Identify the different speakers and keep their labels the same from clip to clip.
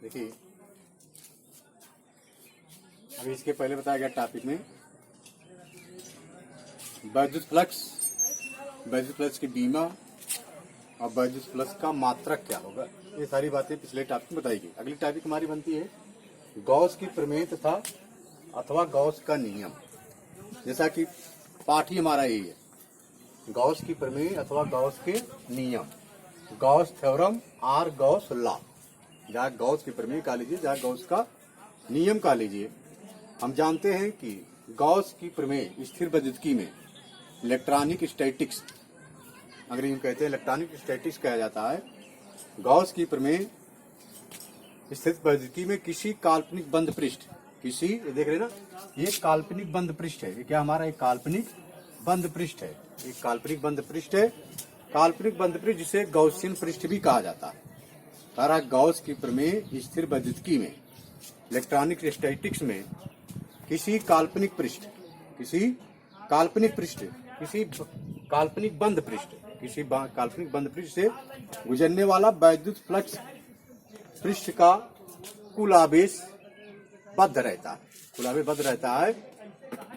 Speaker 1: देखिए, अभी इसके पहले बताया गया टॉपिक में वैद्युत फ्लक्स की बीमा और वैद्युत फ्लक्स का मात्रक क्या होगा, ये सारी बातें पिछले टॉपिक में बताई गई। अगली टॉपिक हमारी बनती है गॉस की प्रमेय तथा अथवा गॉस का नियम। जैसा कि पाठ ही हमारा यही है, गॉस की प्रमेय अथवा गॉस के नियम, गॉस थ्योरम और गॉस लॉ। जहाँ गॉस की प्रमेय का लीजिए, जहाँ गॉस का नियम का लीजिए। हम जानते हैं कि गॉस की प्रमेय स्थिर विद्युतिकी में इलेक्ट्रॉनिक स्टैटिक्स, अंग्रेजी में कहते हैं इलेक्ट्रॉनिक स्टैटिक्स कहा जाता है। गॉस की प्रमेय स्थिर विद्युतिकी में किसी काल्पनिक बंद पृष्ठ, किसी, ये देख रहे हैं ना, ये काल्पनिक बंद पृष्ठ है। ये क्या हमारा एक काल्पनिक बंद पृष्ठ है, एक काल्पनिक बंद पृष्ठ है। काल्पनिक बंद पृष्ठ जिसे गॉसियन पृष्ठ भी कहा जाता है। सारा गॉस की प्रमेय स्थिर विद्युतिकी में इलेक्ट्रॉनिक स्टैटिक्स में किसी काल्पनिक पृष्ठ, किसी काल्पनिक पृष्ठ, किसी काल्पनिक बंद पृष्ठ, किसी काल्पनिक बंद पृष्ठ से गुजरने वाला वैद्युत फ्लक्स पृष्ठ का कुल आवेश बद्ध रहता है, कुल आवेश बद्ध रहता है।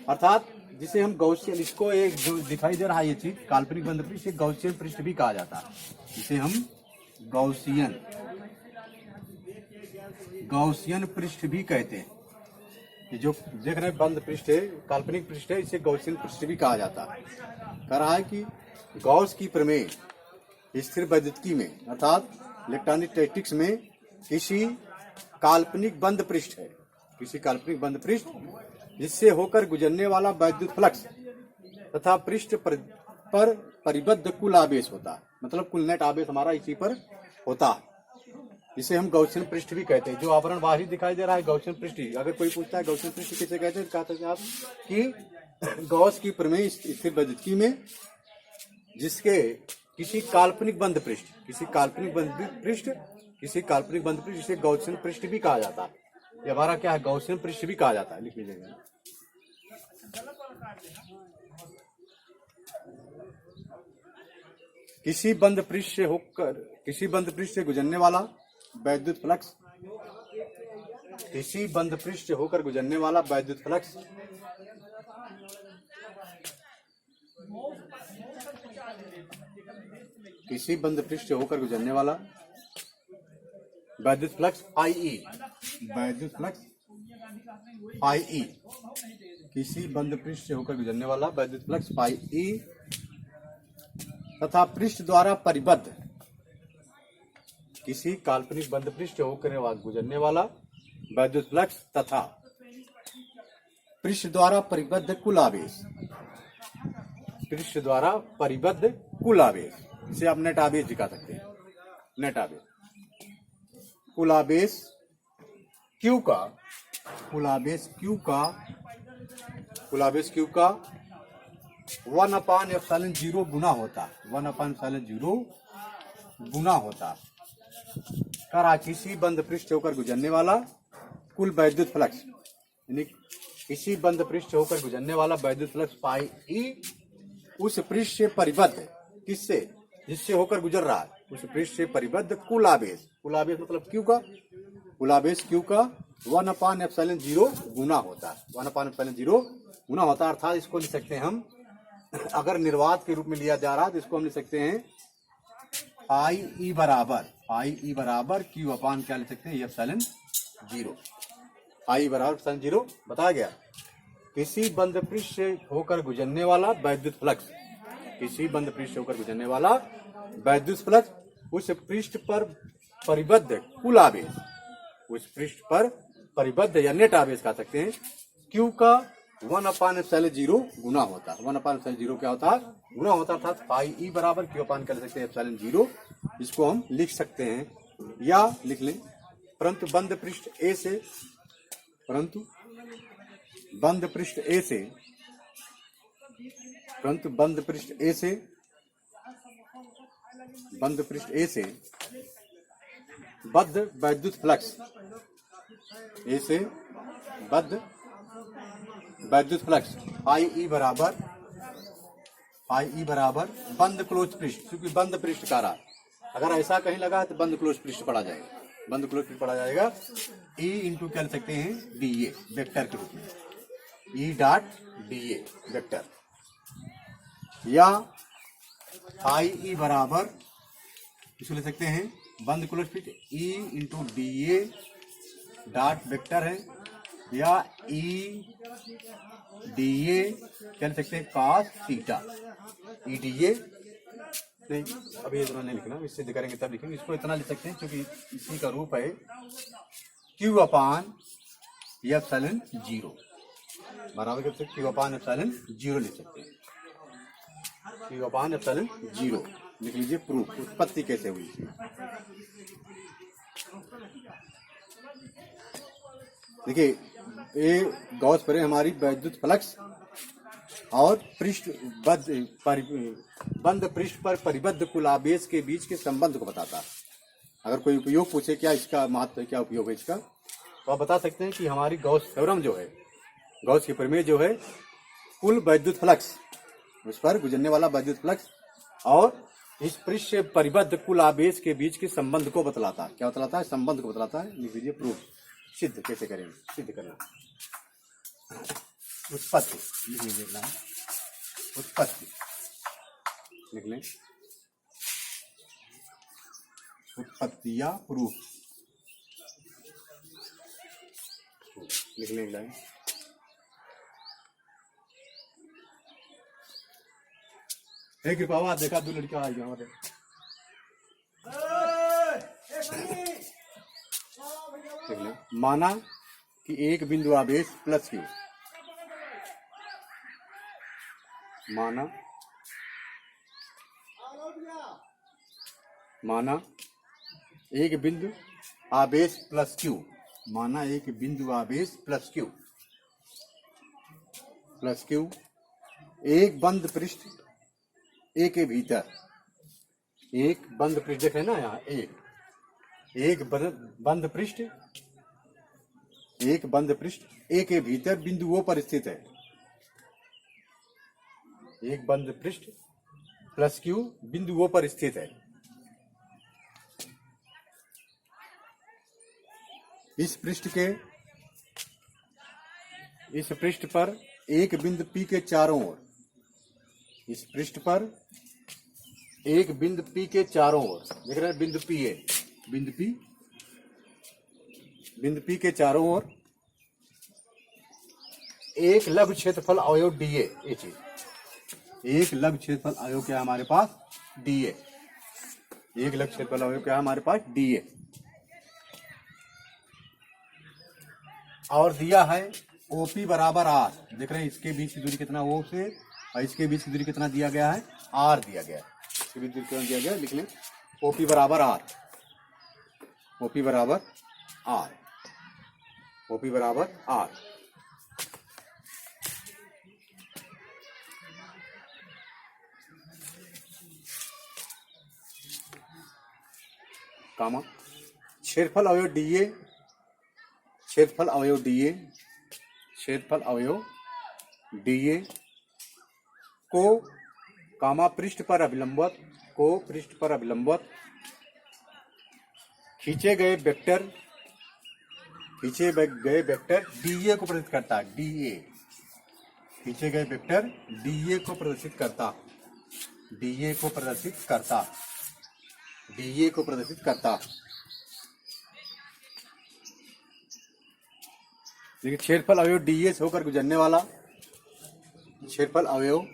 Speaker 1: अर्थात जिसे हम गॉसियन, इसको एक जो दिखाई दे रहा है ये चीज, काल्पनिक बंद पृष्ठ, गॉसियन पृष्ठ भी कहा जाता है। जिसे हम गॉसियन पृष्ठ भी कहते हैं। ये जो देख रहे हैं बंद पृष्ठ है, काल्पनिक पृष्ठ है, इसे गॉसियन पृष्ठ भी कहा जाता है। कह रहा है कि गॉस की प्रमेय स्थिर विद्युतिकी में अर्थात इलेक्ट्रॉनिक स्टैटिक्स में किसी काल्पनिक बंद पृष्ठ है, किसी काल्पनिक बंद पृष्ठ जिससे होकर गुजरने वाला वैद्युत फ्लक्स तथा पृष्ठ पर परिबद्ध कुल आवेश होता है। मतलब कुल नेट आवेश हमारा इसी पर होता है, जिसे हम गॉसियन पृष्ठ भी कहते हैं। जो आवरण बाहरी दिखाई दे रहा है गॉसियन पृष्ठ ही। अगर कोई पूछता है गॉसियन पृष्ठ किसे कहते हैं, कहते हैं आप कि गॉस की प्रमेय स्थिर विद्युतिकी में जिसके किसी काल्पनिक बंद पृष्ठ, किसी काल्पनिक बंद पृष्ठ, किसी काल्पनिक बंद पृष्ठ जिसे गॉसियन पृष्ठ भी कहा जाता है। ये हमारा क्या है, गॉसियन पृष्ठ भी कहा जाता है। लिख लीजिएगा, किसी बंद पृष्ठ से होकर, किसी बंद पृष्ठ से गुजरने वाला वैद्युत फ्लक्स, किसी बंद पृष्ठ से होकर गुजरने वाला वैद्युत फ्लक्स किसी बंद पृष्ठ से होकर गुजरने वाला वैद्युत फ्लक्स I.E., वैद्युत फ्लक्स I.E., किसी बंद पृष्ठ से होकर गुजरने वाला वैद्युत फ्लक्स I.E. तथा पृष्ठ द्वारा परिबद्ध, किसी काल्पनिक बंद पृष्ठ से होकर गुजरने वाला वैद्युत फ्लक्स तथा पृष्ठ द्वारा परिबद्ध कुल आवेश, पृष्ठ द्वारा परिबद्ध कुल आवेश, इसे आप नेट आवेश दिखा सकते हैं। नेट आवेश, कुल आवेश Q का, कुल आवेश Q का, कुल आवेश Q का 1/ε0 गुना होता है, 1/ε0 गुना होता है। करा किसी बंद पृष्ठ होकर गुजरने वाला कुल वैद्युत फ्लक्स, यानी किसी बंद पृष्ठ होकर गुजरने वाला वैद्युत फ्लक्स I.E. उस पृष्ठ से परिबद्ध, किससे, जिससे होकर गुजर रहा है, उस पृष्ठ से परिबद्ध कुल आवेश, कुल आवेश मतलब Q का, कुल आवेश Q का 1/ε0 गुना होता है, 1/ε0 गुना होता है। अर्थात इसको लिख सकते हैं हम, अगर निर्वात के रूप में लिया जा रहा है तो इसको हम लिख सकते हैं I.E. बराबर Q अपान क्या लिख सकते हैं, ε0। I बराबर ε0 बताया गया। किसी बंद पृष्ठ से होकर गुजरने वाला वैद्युत फ्लक्स, किसी बंद पृष्ठ से होकर गुजरने वाला वैद्युत फ्लक्स उस पृष्ठ पर परिबद्ध कुल आवेश, उस पृष्ठ पर परिबद्ध या नेट आवेश कह सकते हैं, Q का 1/ε0 गुना होता है। 1/ε0 क्या होता है, गुना होता है। अर्थात I.E. बराबर Q अपान कर सकते हैं ε0। इसको हम लिख सकते हैं या लिख लें, परंतु बंद पृष्ठ A से, परंतु बंद पृष्ठ A से, परंतु बंद पृष्ठ A से, बंद पृष्ठ A से बद्ध वैद्युत फ्लक्स, A से बद्ध वैद्युत फ्लक्स I.E. बराबर बंद क्लोज पृष्ठ, क्योंकि बंद पृष्ठ का रहा, अगर ऐसा कहीं लगा तो बंद क्लोज पृष्ठ पड़ा जाएगा। बंद क्लोज फिट पढ़ा जाएगा ई इंटू क्या लिख सकते हैं डी ए वेक्टर के रूप में, E dot D A vector, या आई ई बराबर इसको लिख सकते हैं बंद close fit E into D A dot vector है, या ई डी ए क्या लिख सकते हैं cos theta, E D A नहीं अभी इतना नहीं लिखना, इससे करेंगे तब लिखेंगे, इसको इतना लिख सकते हैं क्योंकि इसी का रूप है क्यू अपान एप्सिलॉन जीरो बराबर कर सकते क्यू अपान एप्सिलॉन जीरो लिख सकते हैं, क्यू अपान एप्सिलॉन जीरो लिख लीजिए। प्रूफ उत्पत्ति कैसे हुई, देखिए ये गॉस पर हमारी वैद्युत फ्लक्स और बंद पृष्ठ पर परिबद्ध कुल आवेश के बीच के संबंध को बताता है। अगर कोई उपयोग पूछे क्या इसका महत्व, क्या उपयोग है इसका, तो आप बता सकते हैं कि हमारी गॉस थ्योरम जो है, गॉस की प्रमेय जो है, कुल वैद्युत फ्लक्स, उस पर गुजरने वाला वैद्युत फ्लक्स और इस पृष्ठ से परिबद्ध कुल आवेश के बीच के संबंध को बतलाता है। क्या बतलाता है? संबंध को बतलाता है। लिख लीजिए प्रूफ, सिद्ध कैसे करेंगे, सिद्ध करना। उत्पत्ति लिख लीजिए, उत्पत्ति लिख लें, उत्पत्ति या प्रूफ लिख लें। एक कृपा देखा दो लड़कियां आ गया हमारे, माना कि एक बिंदु आवेश प्लस क्यू, माना एक बिंदु आवेश प्लस क्यू, माना एक बिंदु आवेश प्लस क्यू एक बंद पृष्ठ ए के भीतर, एक बंद पृष्ठ देख रहे हैं ना यहाँ, एक बंद पृष्ठ ए के भीतर बिंदु ओ पर स्थित है। एक बंद पृष्ठ प्लस क्यू बिंदु ओ पर स्थित है। इस पृष्ठ पर एक बिंदु पी के चारों ओर, इस पृष्ठ पर एक बिंदु पी के चारों ओर देख रहे हैं, बिंदु पी है, बिंदु पी के चारों ओर एक लघु क्षेत्रफल अवयव डी ए, एक लघु क्षेत्रफल अवयव क्या है हमारे पास? डी ए, एक लघु क्षेत्रफल अवयव क्या है हमारे पास? डी ए, और दिया है ओपी बराबर आर। देख रहे हैं इसके बीच की दूरी कितना, ओ से और इसके बीच की दूरी कितना दिया गया है? आर दिया गया है। इसके बीच दूरी कितना दिया गया है? लिख लें, ओपी बराबर आर, ओपी बराबर आर, ओपी बराबर आर। कामा क्षेत्रफल अवयव डीए, क्षेत्रफल अवयव डीए, क्षेत्रफल अवयव डीए को कामा पृष्ठ पर अभिलंबवत, को पृष्ठ पर अभिलंबवत खींचे गए वेक्टर डीए को प्रदर्शित करता है। डीए खींचे गए वेक्टर डीए को प्रदर्शित करता, डीए को प्रदर्शित करता, डीए को प्रदर्शित करता। देखिए क्षेत्रफल अवयव डीए से होकर गुजरने वाला, क्षेत्रफल अवयव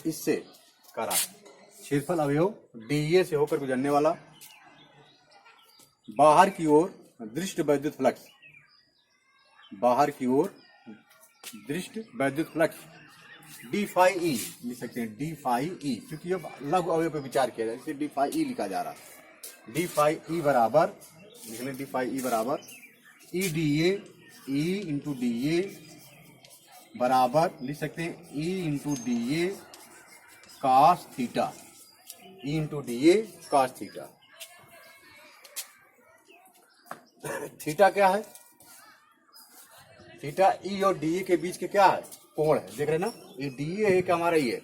Speaker 1: इससे करा, क्षेत्रफल अवयव डीए से होकर गुजरने वाला बाहर की ओर दृष्ट वैद्युत फ्लक्स, बाहर की ओर दृष्ट वैद्युत फ्लक्स डी फाई ई लिख सकते हैं, डी फाई ई, क्योंकि अब लघु अवयव पर विचार किया जाए, इसे डी फाई ई लिखा जा रहा है। डी फाई ई बराबर लिख लें, डी फाई ई बराबर E D A, E into D A बराबर लिख सकते हैं E into D A cos theta, E into D A cos theta. Theta क्या है? थीटा ई और डी ए के बीच के क्या है? कोण है। देख रहे ना, ये डी ए है क्या हमारा? ये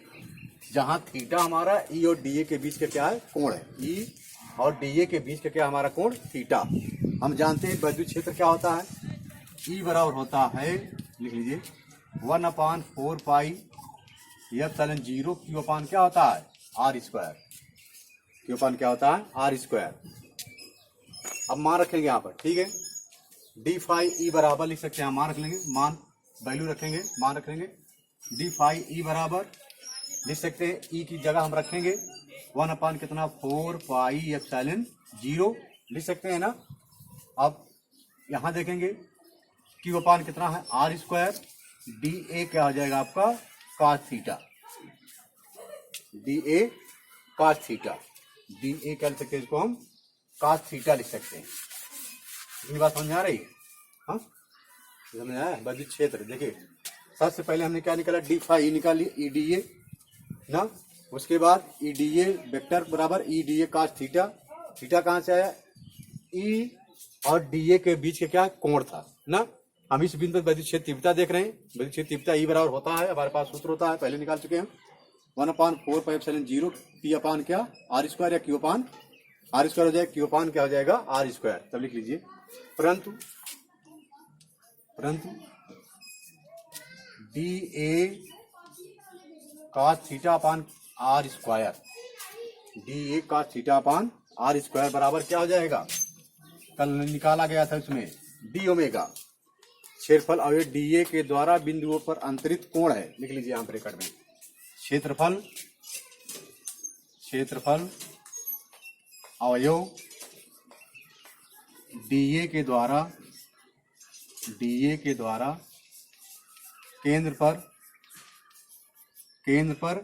Speaker 1: जहां थीटा हमारा ई और डी ए के बीच का क्या है? कोण है। ई और डी ए के बीच का क्या हमारा कोण? थीटा। हम जानते हैं वैद्युत क्षेत्र क्या होता है, ई बराबर होता है, लिख लीजिए 1/4 पाई एप्सिलॉन 0 क्यू अपान क्या होता है आर स्क्वायर, क्यू अपान क्या होता है आर स्क्वायर। अब मान रखेंगे यहाँ पर, ठीक है, डी फाई ई बराबर लिख सकते हैं, मान रख लेंगे, मान वैल्यू रखेंगे, मान रखेंगे डी फाई ई बराबर लिख सकते हैं, ई की जगह हम रखेंगे 1 कितना 4 पाई एप्सिलॉन 0 लिख सकते हैं ना। अब यहाँ देखेंगे क्यू अपान कितना है आर स्क्वायर, डी ए क्या हो जाएगा आपका cos theta, D A cos theta, D A क्या लिख सकते हैं, इसको हम कॉस थीटा लिख सकते हैं। इतनी बात समझ आ रही है, हाँ समझ आया। वैद्युत क्षेत्र देखिए, सबसे पहले हमने क्या निकाला, डी फाई निकाल लिया, ई डी ए ना, उसके बाद ई डी ए वेक्टर बराबर E D A cos theta, theta कहाँ से आया, ई और डी ए के बीच के क्या कोण था ना। हम इस बिंदु पर वैद्युत क्षेत्र तीव्रता देख रहे हैं, वैद्युत क्षेत्र तीव्रता ई बराबर होता है, हमारे पास सूत्र होता है, पहले निकाल चुके हैं 1/4 पाई एप्सिलॉन 0 पी अपान क्या आर स्क्वायर या क्यू अपान आर स्क्वायर हो जाएगा, क्यू अपान क्या हो जाएगा आर स्क्वायर। तब लिख लीजिए परंतु D A cos theta upon R square, D A cos theta upon R square बराबर क्या हो जाएगा, कल निकाला गया था उसमें डी ओमेगा, क्षेत्रफल अवयव डी ए के द्वारा बिंदुओं पर अंतरित कोण है, लिख लीजिए यहाँ ब्रैकेट में, क्षेत्रफल अवयव डी ए के द्वारा केंद्र पर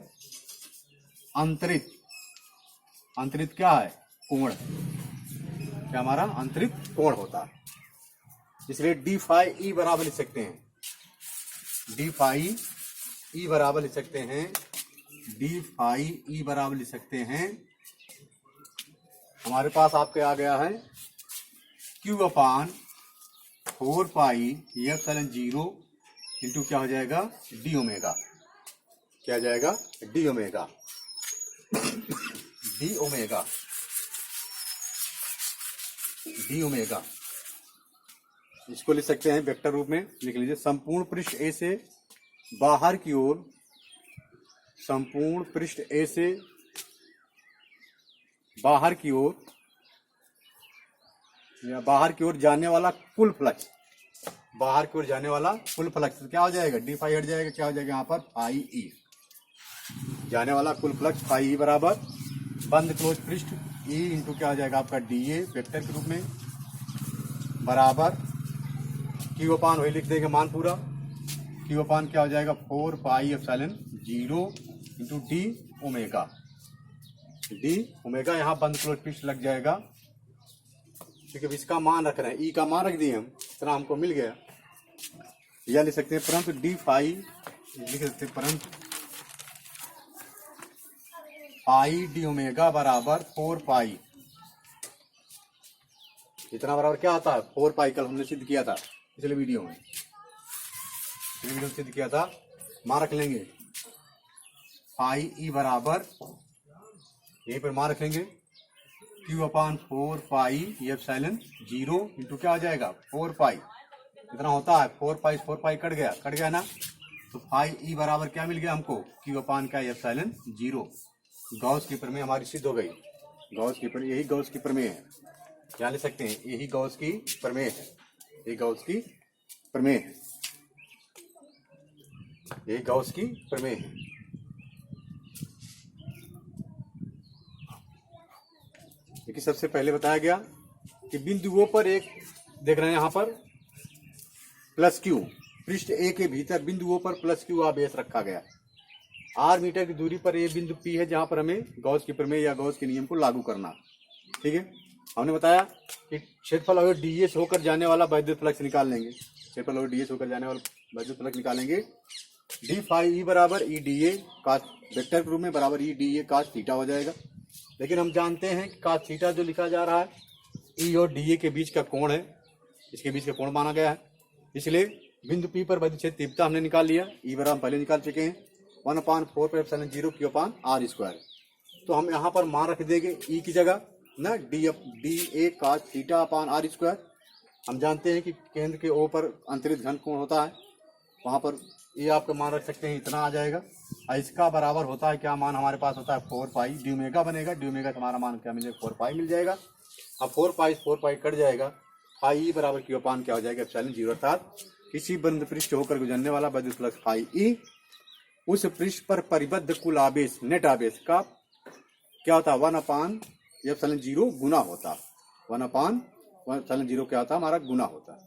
Speaker 1: अंतरित क्या है कोण, क्या हमारा अंतरित कोण होता है, इसलिए डी फाई ई बराबर लिख सकते हैं, डी फाई ई बराबर लिख सकते हैं, डी फाई ई बराबर लिख सकते हैं, हमारे पास आपके आ गया है क्यू अपान 4 पाई एप्सिलॉन 0 इंटू क्या हो जाएगा डी ओमेगा, क्या हो जाएगा D omega, D omega, D omega, इसको लिख सकते हैं वेक्टर रूप में, लिख लीजिए संपूर्ण पृष्ठ ए से बाहर की ओर, संपूर्ण पृष्ठ ए से बाहर की ओर या बाहर की ओर जाने वाला कुल फ्लक्स, बाहर की ओर जाने वाला कुल फ्लक्स क्या हो जाएगा, डी फाई हट जाएगा, क्या हो जाएगा यहाँ पर फाई ई, जाने वाला कुल फ्लक्स फाई ई बराबर बंद क्लोज पृष्ठ ई इंटू क्या हो जाएगा आपका डी ए वेक्टर के रूप में बराबर क्यू अपान वही लिख देंगे मान पूरा, क्यू अपान क्या हो जाएगा 4 pi epsilon 0 into D omega, D omega यहाँ बंद क्लोज पृष्ठ लग जाएगा, क्योंकि इसका मान रख रहे हैं, ई का मान रख दिए हम, इतना हमको मिल गया, या लिख सकते हैं परंतु डी फाई लिख सकते हैं परंतु पाई डी ओमेगा बराबर 4 पाई, इतना बराबर क्या आता है 4 पाई, कल हमने सिद्ध किया था पिछले वीडियो में, सिद्ध किया था, मान रख लेंगे पाई ई बराबर यहीं पर मान रखेंगे क्यू अपान 4 पाई एप्सिलॉन 0 इंटू क्या हो जाएगा 4 पाई, इतना होता है 4 पाई कट गया ना, तो पाई ई बराबर क्या मिल गया हमको क्यू अपान का एप्सिलॉन 0, गॉस की प्रमेय हमारी सिद्ध हो गई, गॉस की प्रमेय, यही गॉस की प्रमेय है, क्या ले सकते हैं, यही गॉस की प्रमेय है, यही गॉस की प्रमेय है, यही गॉस की प्रमेय है। देखिए सबसे पहले बताया गया कि बिंदुओं पर एक देख रहे हैं यहाँ पर प्लस क्यू, पृष्ठ ए के भीतर बिंदुओं पर प्लस क्यू आवेश रखा गया, आर मीटर की दूरी पर ये बिंदु पी है जहां पर हमें गॉस की प्रमेय या गॉस के नियम को लागू करना, ठीक है। हमने बताया कि क्षेत्रफल अगर डीएस होकर जाने वाला वैद्युत फ्लक्स निकाल लेंगे, क्षेत्रफल अगर डीएस होकर जाने वाला वैद्युत फ्लक्स निकालेंगे, डी फाई ई बराबर E D A cos vector के रूप में बराबर E D A cos theta हो जाएगा। लेकिन हम जानते हैं कि कास थीटा जो लिखा जा रहा है ई और डी ए के बीच का कोण है, इसके बीच का कोण माना गया है, इसलिए बिंदु पी पर वैद्युत क्षेत्र तीव्रता हमने निकाल लिया, ई बराबर पहले निकाल चुके हैं 1/4 पर एप्सिलॉन 0 Q/r²। तो हम यहाँ पर मान रख देंगे ई की जगह ना D A cos theta upon R square. हम जानते हैं कि केंद्र के ओ पर अंतरित घन कोण होता है, वहां पर ये आपका मान रख सकते हैं, इतना आ जाएगा। और इसका बराबर होता है, क्या मान हमारे पास होता है 4 पाई डी ओमेगा बनेगा। डी ओमेगा से हमारा मान क्या मिलेगा, 4 पाई मिल जाएगा। अब 4 पाई कट जाएगा, फाई ई बराबर क्यू अपान क्या हो जाएगा, एप्सिलॉन जीरो। अर्थात किसी बंद पृष्ठ होकर गुजरने वाला विद्युत फ्लक्स फाई ई उस पृष्ठ पर परिबद्ध कुल आवेश नेट आवेश का क्या होता है, 1 अपान एप्सिलॉन जीरो गुना होता। 1 अपान एप्सिलॉन जीरो क्या होता है, हमारा गुना होता है।